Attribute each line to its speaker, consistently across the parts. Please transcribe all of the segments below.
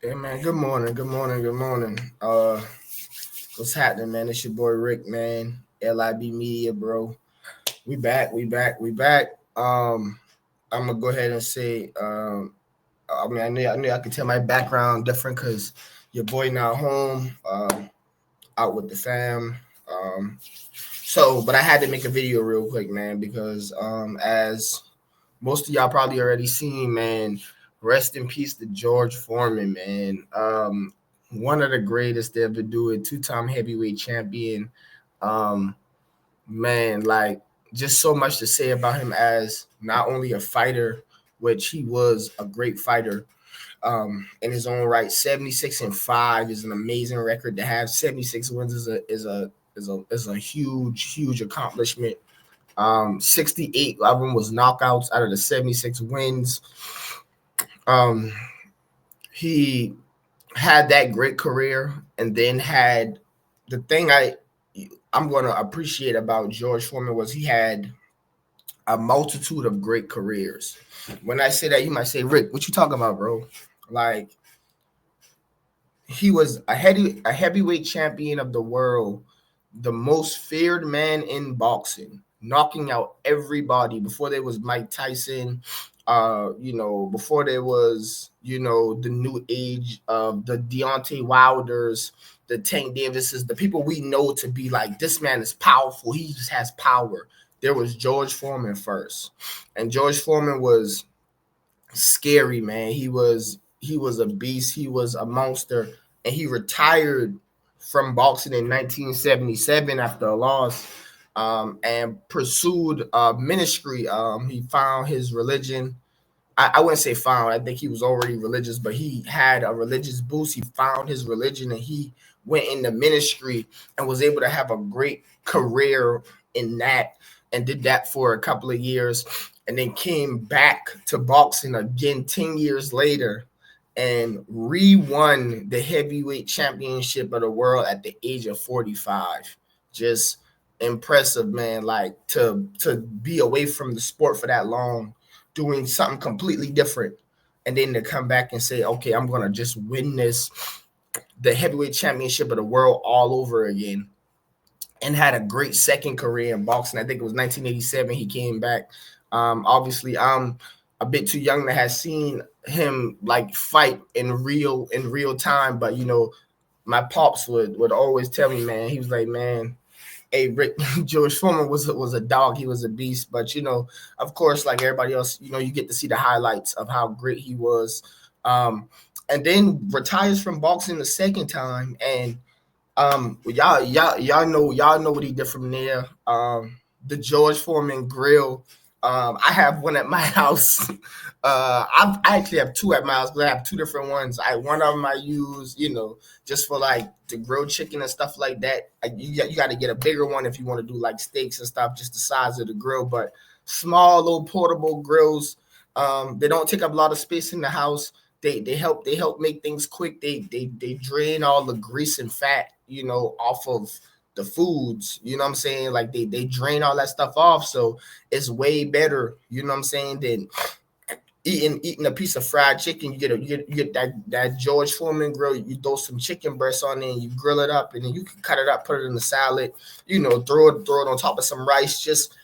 Speaker 1: Hey man, good morning, good morning, good morning. What's happening, man? It's your boy Rick, man. LIB Media, bro. We back, we back, we back. I'm gonna go ahead and say, I knew I could tell my background different because your boy now home, out with the fam. But I had to make a video real quick, man, because as most of y'all probably already seen, man. Rest in peace to George Foreman, man. One of the greatest to ever do it, two-time heavyweight champion. Um, man, like just so much to say about him as not only a fighter, which he was a great fighter in his own right. 76-5 is an amazing record to have. 76 wins is a huge accomplishment. 68 of them was knockouts out of the 76 wins. Um, he had that great career, and then had the thing I'm going to appreciate about George Foreman was he had a multitude of great careers. When I say that, you might say, Rick, what you talking about, bro? Like, he was a heavyweight champion of the world, the most feared man in boxing, knocking out everybody before there was Mike Tyson. Before there was, the new age of the Deontay Wilders, the Tank Davises, the people we know to be like, this man is powerful. He just has power. There was George Foreman first. And George Foreman was scary, man. He was a beast. He was a monster, and he retired from boxing in 1977 after a loss, and pursued ministry. He found his religion. I wouldn't say found. I think he was already religious, but he had a religious boost. He found his religion, and he went into ministry and was able to have a great career in that, and did that for a couple of years, and then came back to boxing again 10 years later and re-won the heavyweight championship of the world at the age of 45. Just impressive, man. Like, to be away from the sport for that long, doing something completely different, and then to come back and say, okay, I'm gonna just win the heavyweight championship of the world all over again. And had a great second career in boxing. I think it was 1987 he came back. Obviously, I'm a bit too young to have seen him like fight in real time, but my pops would always tell me, man, he was like, man, hey, Rick, George Foreman was a dog. He was a beast. But of course, like everybody else, you get to see the highlights of how great he was. And then retires from boxing the second time, and y'all know what he did from there. The George Foreman grill. I have one at my house. I actually have two at my house, but I have two different ones. One of them I use, just for like the grilled chicken and stuff like that. You got to get a bigger one if you want to do like steaks and stuff, just the size of the grill. But small little portable grills. They don't take up a lot of space in the house. They help make things quick. They drain all the grease and fat, off of the foods. You know what I'm saying? Like they drain all that stuff off. So it's way better, you know what I'm saying, than eating a piece of fried chicken. You get that George Foreman grill. You throw some chicken breasts on it, and you grill it up, and then you can cut it up, put it in the salad. Throw it on top of some rice. Just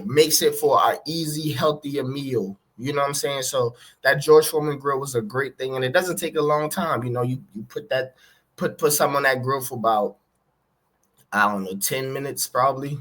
Speaker 1: makes it for an easy, healthier meal. You know what I'm saying? So that George Foreman grill was a great thing, and it doesn't take a long time. You put some on that grill for about, I don't know, 10 minutes probably,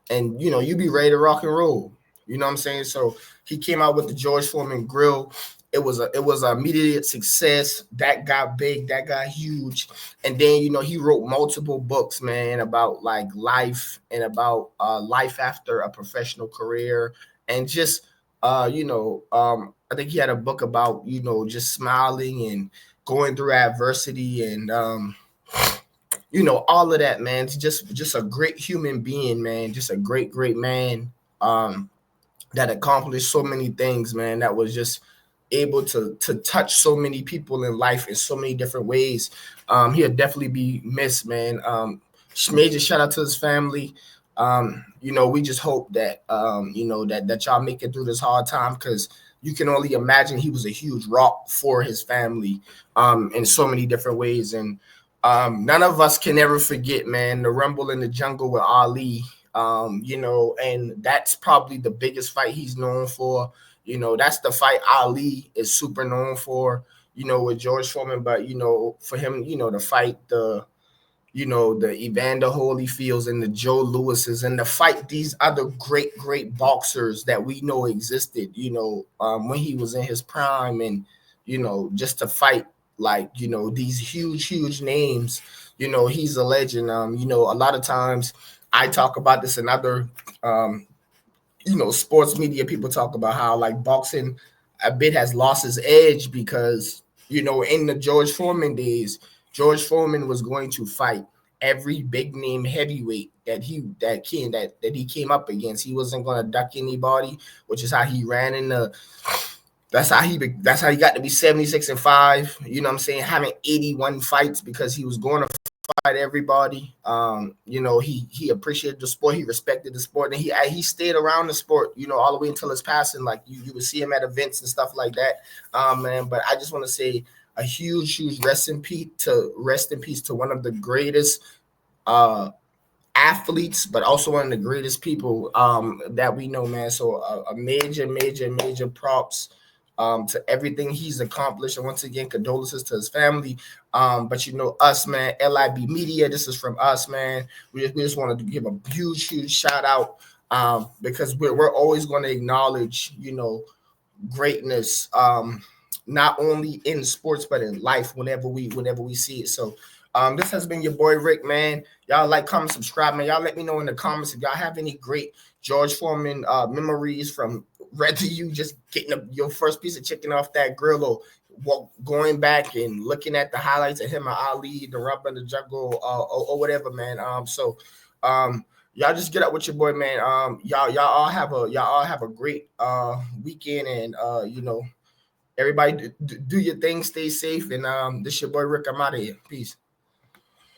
Speaker 1: and you be ready to rock and roll. You know what I'm saying? So he came out with the George Foreman grill. It was an immediate success. That got big, that got huge. And then he wrote multiple books, man, about like life, and about life after a professional career, and just I think he had a book about just smiling and going through adversity, and all of that, man. It's just a great human being, man. Just a great man, that accomplished so many things, man. That was just able to touch so many people in life in so many different ways. He'll definitely be missed, man. Major shout out to his family. We just hope that that y'all make it through this hard time, because you can only imagine he was a huge rock for his family in so many different ways. And none of us can ever forget, man, the Rumble in the Jungle with Ali. And that's probably the biggest fight he's known for. That's the fight Ali is super known for, with George Foreman. But, for him, to fight the Evander Holyfields and the Joe Louises, and to fight these other great boxers that we know existed, when he was in his prime, and, just to fight like, these huge names, he's a legend. A lot of times I talk about this in other, sports media. People talk about how like boxing a bit has lost its edge because, in the George Foreman days, George Foreman was going to fight every big name heavyweight that he came up against. He wasn't going to duck anybody, which is how he ran in the. That's how he got to be 76-5. You know what I'm saying? Having 81 fights, because he was going to fight everybody. He appreciated the sport. He respected the sport, and he stayed around the sport, all the way until his passing. Like you would see him at events and stuff like that. Man, but I just want to say a huge rest in peace to one of the greatest athletes, but also one of the greatest people that we know, man. So a major props to everything he's accomplished. And once again, condolences to his family. But us, man, R.I.P Media, this is from us, man. We just wanted to give a huge shout out, because we're always going to acknowledge, greatness, not only in sports but in life whenever we see it. So this has been your boy Rick, man. Y'all like, comment, subscribe, man. Y'all let me know in the comments if y'all have any great George Foreman memories, from whether you just getting your first piece of chicken off that grill, or going back and looking at the highlights of him and Ali, the Rumble in the Jungle, or whatever, man. Y'all just get up with your boy, man. Y'all all have a great weekend, and everybody do your thing, stay safe, and this your boy Rick. I'm out of here. Peace.